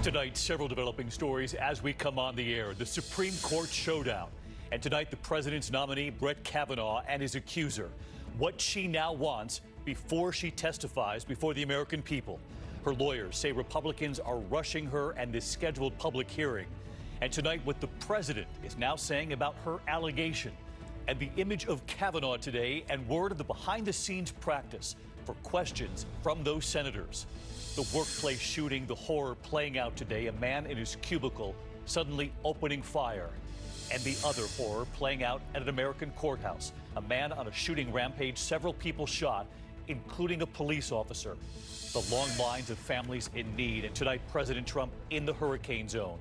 Tonight, several developing stories as we come on the air. The Supreme Court showdown. And tonight, the president's nominee, Brett Kavanaugh, and his accuser. What she now wants before she testifies before the American people. Her lawyers say Republicans are rushing her and this scheduled public hearing. And tonight, what the president is now saying about her allegation. And the image of Kavanaugh today and word of the behind-the-scenes practice for questions from those senators. The workplace shooting, the horror playing out today, a man in his cubicle suddenly opening fire. And the other horror playing out at an American courthouse. A man on a shooting rampage, several people shot, including a police officer. The long lines of families in need. And tonight, President Trump in the hurricane zone.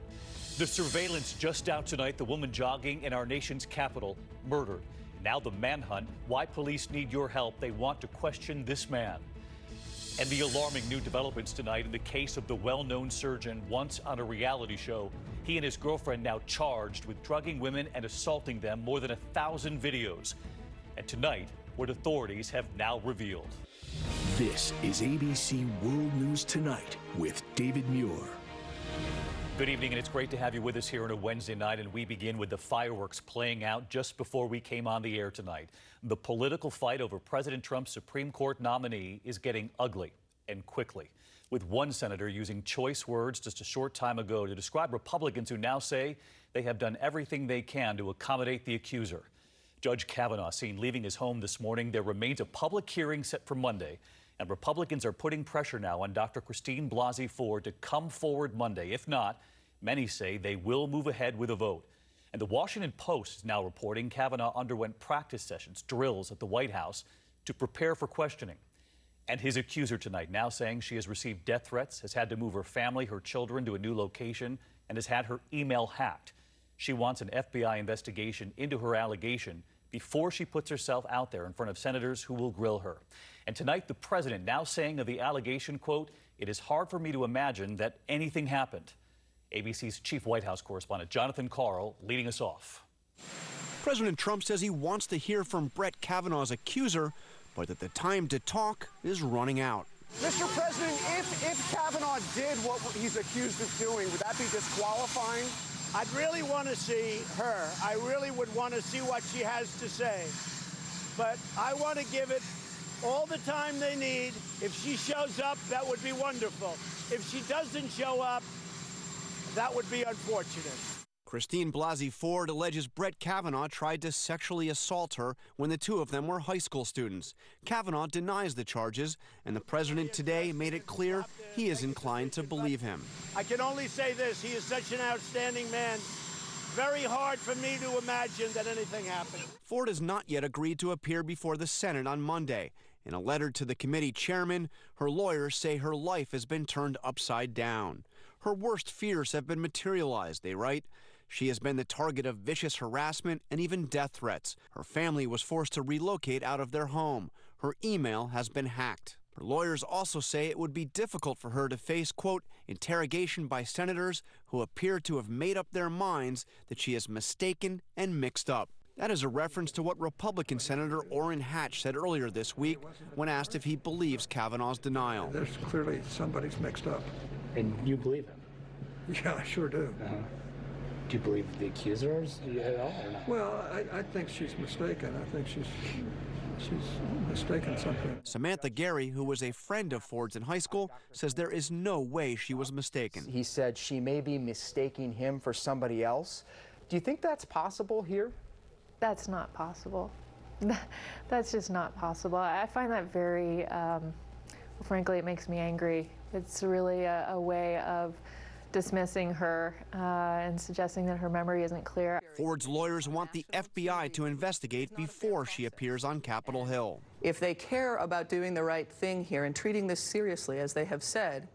The surveillance just out tonight, the woman jogging in our nation's capital, murdered. Now the manhunt, why police need your help. They want to question this man. And the alarming new developments tonight in the case of the well-known surgeon once on a reality show. He and his girlfriend now charged with drugging women and assaulting them, more than 1,000 videos. And tonight, what authorities have now revealed. This is ABC World News Tonight with David Muir. Good evening, and it's great to have you with us here on a Wednesday night. And we begin with the fireworks playing out just before we came on the air tonight. The political fight over President Trump's Supreme Court nominee is getting ugly and quickly, with one senator using choice words just a short time ago to describe Republicans who now say they have done everything they can to accommodate the accuser. Judge Kavanaugh seen leaving his home this morning. There remains a public hearing set for Monday. And Republicans are putting pressure now on Dr. Christine Blasey Ford to come forward Monday. If not, many say they will move ahead with a vote. And the Washington Post is now reporting Kavanaugh underwent practice sessions, drills at the White House to prepare for questioning. And his accuser tonight now saying she has received death threats, has had to move her family, her children to a new location, and has had her email hacked. She wants an FBI investigation into her allegation before she puts herself out there in front of senators who will grill her. And tonight, the president now saying of the allegation, quote, "It is hard for me to imagine that anything happened." ABC's chief White House correspondent Jonathan Karl leading us off. President Trump says he wants to hear from Brett Kavanaugh's accuser, but that the time to talk is running out. Mr. President, if Kavanaugh did what he's accused of doing, would that be disqualifying? I'd really want to see her. I really would want to see what she has to say. But I want to give it all the time they need. If she shows up, that would be wonderful. If she doesn't show up, that would be unfortunate. Christine Blasey Ford alleges Brett Kavanaugh tried to sexually assault her when the two of them were high school students. Kavanaugh denies the charges, and the president today made it clear he is inclined to believe him. I can only say this, he is such an outstanding man. Very hard for me to imagine that anything happened. Ford has not yet agreed to appear before the Senate on Monday. In a letter to the committee chairman, her lawyers say her life has been turned upside down. Her worst fears have been materialized, they write. She has been the target of vicious harassment and even death threats. Her family was forced to relocate out of their home. Her email has been hacked. Her lawyers also say it would be difficult for her to face, quote, interrogation by senators who appear to have made up their minds that she is mistaken and mixed up. That is a reference to what Republican Senator Orrin Hatch said earlier this week when asked if he believes Kavanaugh's denial. There's clearly somebody's mixed up. And you believe him? Yeah, I sure do. Do you believe the accusers at all or not? Well, I think she's mistaken. I think she's mistaken something. Samantha Gary, who was a friend of Ford's in high school, says there is no way she was mistaken. He said she may be mistaking him for somebody else. Do you think that's possible here? That's not possible. That's just not possible. I find that very, frankly, it makes me angry. It's really a way of dismissing her and suggesting that her memory isn't clear. Ford's lawyers want the FBI to investigate before she appears on Capitol Hill. If they care about doing the right thing here and treating this seriously, as they have said,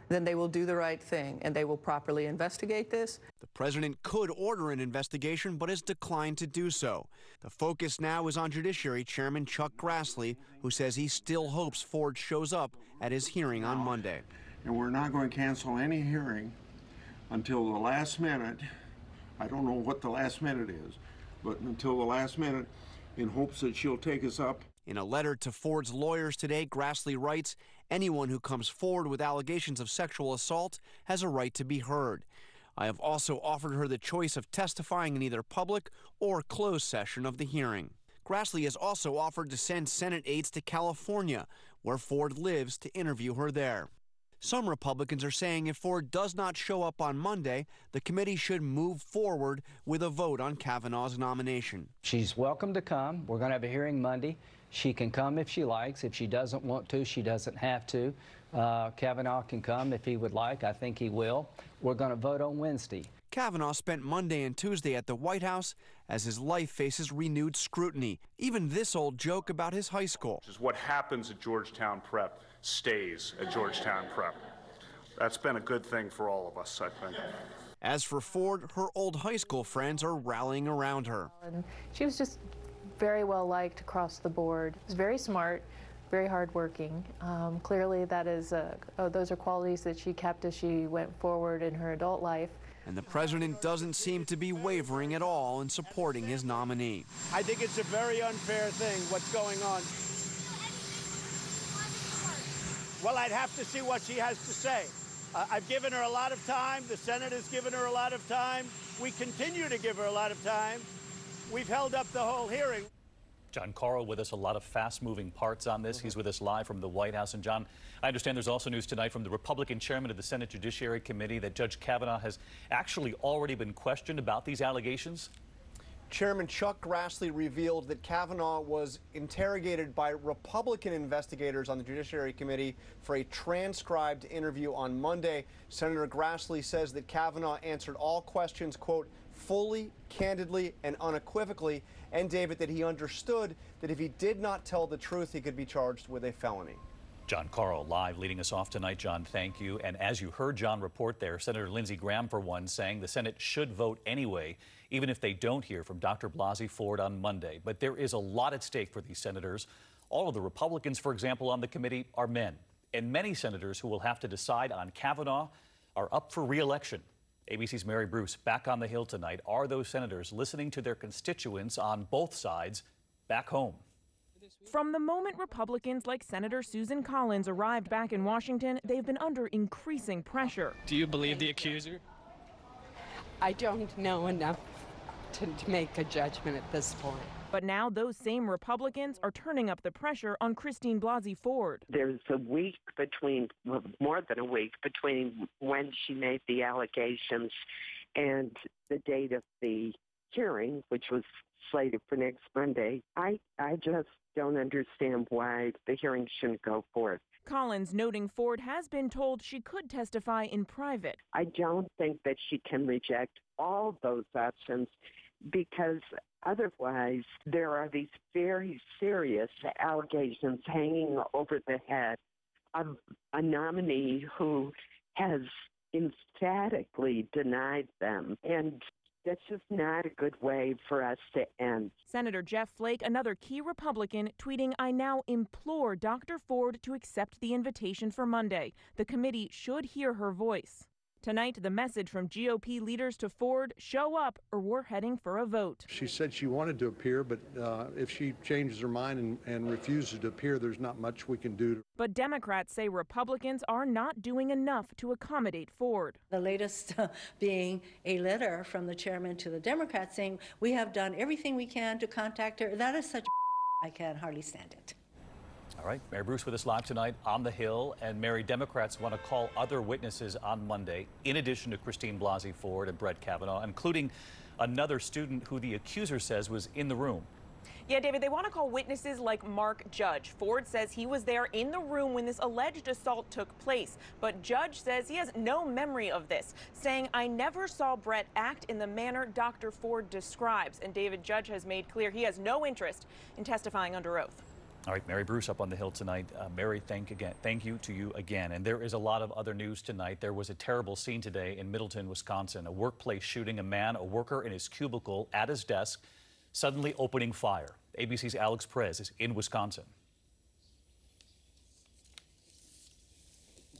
then they will do the right thing and they will properly investigate this. The president could order an investigation, but has declined to do so. The focus now is on Judiciary Chairman Chuck Grassley, who says he still hopes Ford shows up at his hearing on Monday. And we're not going to cancel any hearing until the last minute. I don't know what the last minute is, but until the last minute, in hopes that she'll take us up. In a letter to Ford's lawyers today, Grassley writes, Anyone who comes forward with allegations of sexual assault has a right to be heard. I have also offered her the choice of testifying in either public or closed session of the hearing. Grassley has also offered to send Senate aides to California, where Ford lives, to interview her there. Some Republicans are saying if Ford does not show up on Monday, the committee should move forward with a vote on Kavanaugh's nomination. She's welcome to come. We're going to have a hearing Monday. She can come if she likes. If she doesn't want to, she doesn't have to. Kavanaugh can come if he would like. I think he will. We're going to vote on Wednesday. Kavanaugh spent Monday and Tuesday at the White House as his life faces renewed scrutiny. Even this old joke about his high school. What happens at Georgetown Prep stays at Georgetown Prep. That's been a good thing for all of us, I think. As for Ford, her old high school friends are rallying around her. And she was just very well liked across the board. She was very smart, very hardworking. Clearly, that is those are qualities that she kept as she went forward in her adult life. And the president doesn't seem to be wavering at all in supporting his nominee. I think it's a very unfair thing, what's going on. Well, I'd have to see what she has to say. I've given her a lot of time. The Senate has given her a lot of time. We continue to give her a lot of time. We've held up the whole hearing. John Carl with us, a lot of fast-moving parts on this. He's with us live from the White House. And John, I understand there's also news tonight from the Republican chairman of the Senate Judiciary Committee that Judge Kavanaugh has actually already been questioned about these allegations. Chairman Chuck Grassley revealed that Kavanaugh was interrogated by Republican investigators on the Judiciary Committee for a transcribed interview on Monday. Senator Grassley says that Kavanaugh answered all questions, quote, fully, candidly, and unequivocally, and David, that he understood that if he did not tell the truth, he could be charged with a felony. John Carl live leading us off tonight. John, thank you. And as you heard John report there, Senator Lindsey Graham, for one, saying the Senate should vote anyway, even if they don't hear from Dr. Blasey Ford on Monday. But there is a lot at stake for these senators. All of the Republicans, for example, on the committee are men. And many senators who will have to decide on Kavanaugh are up for re-election. ABC's Mary Bruce back on the Hill tonight. Are those senators listening to their constituents on both sides back home? From the moment Republicans like Senator Susan Collins arrived back in Washington, they've been under increasing pressure. Do you believe the accuser? I don't know enough to make a judgment at this point. But now those same Republicans are turning up the pressure on Christine Blasey Ford. There's a week between, well, more than a week between when she made the allegations and the date of the hearing, which was slated for next Monday. I just don't understand why the hearing shouldn't go forth. Collins noting Ford has been told she could testify in private. I don't think that she can reject all those options because otherwise there are these very serious allegations hanging over the head of a nominee who has emphatically denied them. And that's just not a good way for us to end. Senator Jeff Flake, another key Republican, tweeting, "I now implore Dr. Ford to accept the invitation for Monday. The committee should hear her voice." Tonight, the message from GOP leaders to Ford, show up or we're heading for a vote. She said she wanted to appear, but if she changes her mind and refuses to appear, there's not much we can do. But Democrats say Republicans are not doing enough to accommodate Ford. The latest being a letter from the chairman to the Democrats saying, we have done everything we can to contact her. That is such I can hardly stand it. All right, Mary Bruce with us live tonight on the Hill. And Mary, Democrats want to call other witnesses on Monday, in addition to Christine Blasey Ford and Brett Kavanaugh, including another student who the accuser says was in the room. Yeah, David, they want to call witnesses like Mark Judge. Ford says he was there in the room when this alleged assault took place. But Judge says he has no memory of this, saying, I never saw Brett act in the manner Dr. Ford describes. And David, Judge has made clear he has no interest in testifying under oath. All right, Mary Bruce up on the Hill tonight. Mary, thank you to you again. And there is a lot of other news tonight. There was a terrible scene today in Middleton, Wisconsin, a workplace shooting. A worker in his cubicle at his desk, suddenly opening fire. ABC's Alex Perez is in Wisconsin.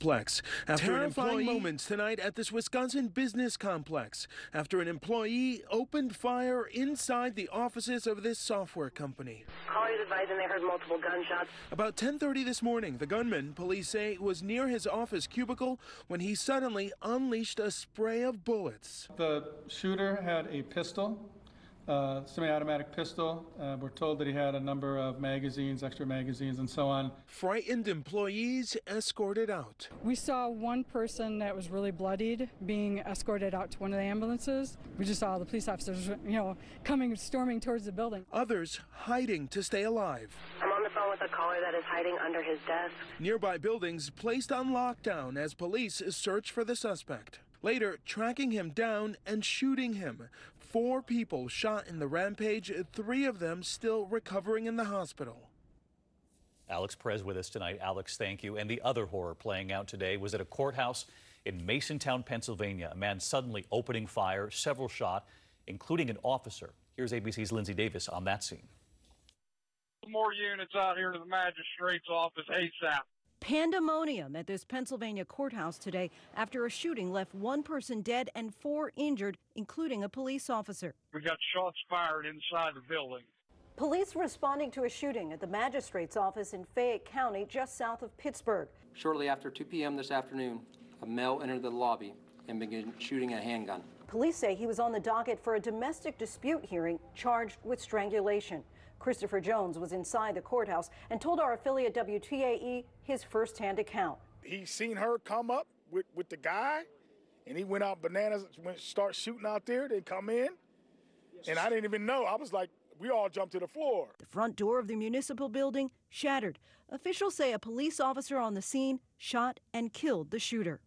complex. Terrifying moments tonight at this Wisconsin business complex after an employee opened fire inside the offices of this software company. Callers advising they heard multiple gunshots. About 10:30 this morning, the gunman, police say, was near his office cubicle when he suddenly unleashed a spray of bullets. The shooter had a pistol, semi-automatic pistol. We're told that he had a number of magazines, extra magazines, and so on. Frightened employees escorted out. We saw one person that was really bloodied being escorted out to one of the ambulances. We just saw the police officers, storming towards the building. Others hiding to stay alive. I'm on the phone with a caller that is hiding under his desk. Nearby buildings placed on lockdown as police search for the suspect. Later, tracking him down and shooting him. 4 people shot in the rampage, 3 of them still recovering in the hospital. Alex Perez with us tonight. Alex, thank you. And the other horror playing out today was at a courthouse in Masontown, Pennsylvania. A man suddenly opening fire, several shot, including an officer. Here's ABC's Lindsay Davis on that scene. More units out here to the magistrate's office ASAP. Pandemonium at this Pennsylvania courthouse today after a shooting left 1 person dead and 4 injured, including a police officer. We got shots fired inside the building. Police responding to a shooting at the magistrate's office in Fayette County, just south of Pittsburgh. Shortly after 2 p.m. this afternoon, a male entered the lobby and began shooting a handgun. Police say he was on the docket for a domestic dispute hearing, charged with strangulation. Christopher Jones was inside the courthouse and told our affiliate WTAE his firsthand account. He seen her come up with the guy, and he went out bananas, start shooting out there. They come in, and I didn't even know. I was like, we all jumped to the floor. The front door of the municipal building shattered. Officials say a police officer on the scene shot and killed the shooter.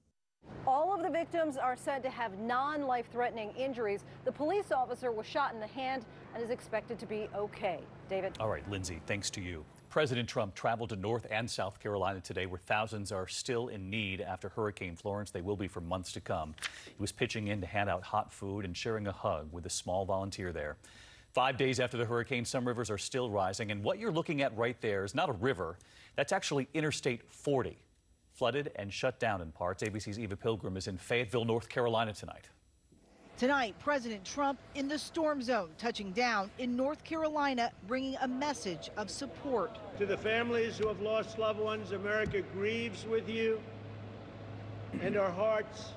All of the victims are said to have non-life-threatening injuries. The police officer was shot in the hand and is expected to be okay. David? All right, Lindsay, thanks to you. President Trump traveled to North and South Carolina today, where thousands are still in need after Hurricane Florence. They will be for months to come. He was pitching in to hand out hot food and sharing a hug with a small volunteer there. 5 days after the hurricane, some rivers are still rising, and what you're looking at right there is not a river. That's actually Interstate 40. Flooded and shut down in parts. ABC's Eva Pilgrim is in Fayetteville, North Carolina tonight. Tonight, President Trump in the storm zone, touching down in North Carolina, bringing a message of support. To the families who have lost loved ones, America grieves with you, and our hearts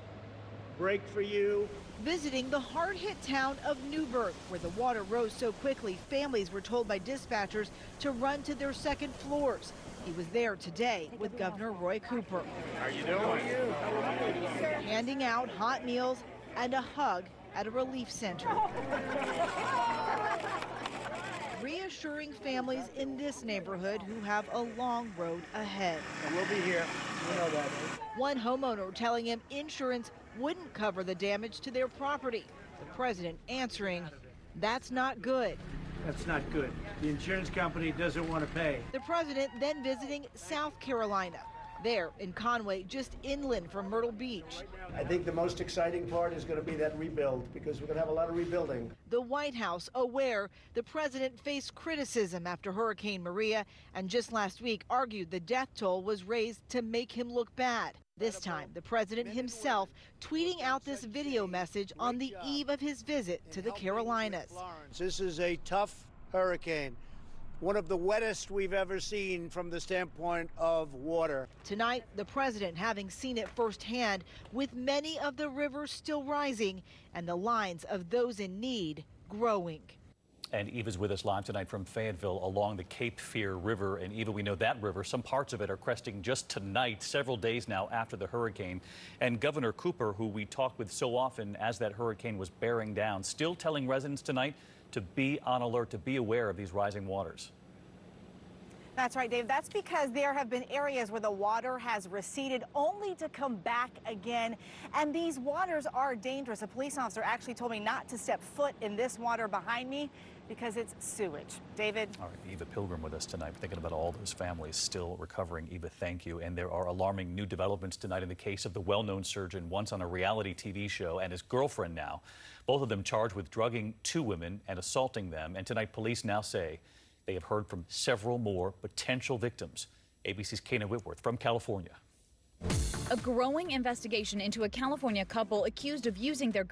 break for you. Visiting the hard-hit town of Newburgh, where the water rose so quickly, families were told by dispatchers to run to their second floors. He was there today with Governor Roy Cooper. How you doing? Handing out hot meals and a hug at a relief center. Reassuring families in this neighborhood who have a long road ahead. And we'll be here. You know that. One homeowner telling him insurance wouldn't cover the damage to their property. The president answering, that's not good. That's not good. The insurance company doesn't want to pay. The president then visiting South Carolina. There in Conway, just inland from Myrtle Beach. I think the most exciting part is going to be that rebuild, because we're going to have a lot of rebuilding. The White House aware the president faced criticism after Hurricane Maria, and just last week argued the death toll was raised to make him look bad. This time, the president himself tweeting out this video message on the eve of his visit to the Carolinas. This is a tough hurricane, one of the wettest we've ever seen from the standpoint of water. Tonight, the president having seen it firsthand, with many of the rivers still rising and the lines of those in need growing. And Eva's with us live tonight from Fayetteville along the Cape Fear River. And Eva, we know that river, some parts of it are cresting just tonight, several days now after the hurricane. And Governor Cooper, who we talk with so often as that hurricane was bearing down, still telling residents tonight to be on alert, to be aware of these rising waters. That's right, Dave. That's because there have been areas where the water has receded only to come back again. And these waters are dangerous. A police officer actually told me not to step foot in this water behind me because it's sewage. David? All right, Eva Pilgrim with us tonight, thinking about all those families still recovering. Eva, thank you. And there are alarming new developments tonight in the case of the well-known surgeon, once on a reality TV show, and his girlfriend now. Both of them charged with drugging 2 women and assaulting them. And tonight, police now say they have heard from several more potential victims. ABC's Kana Whitworth from California. A growing investigation into a California couple accused of using their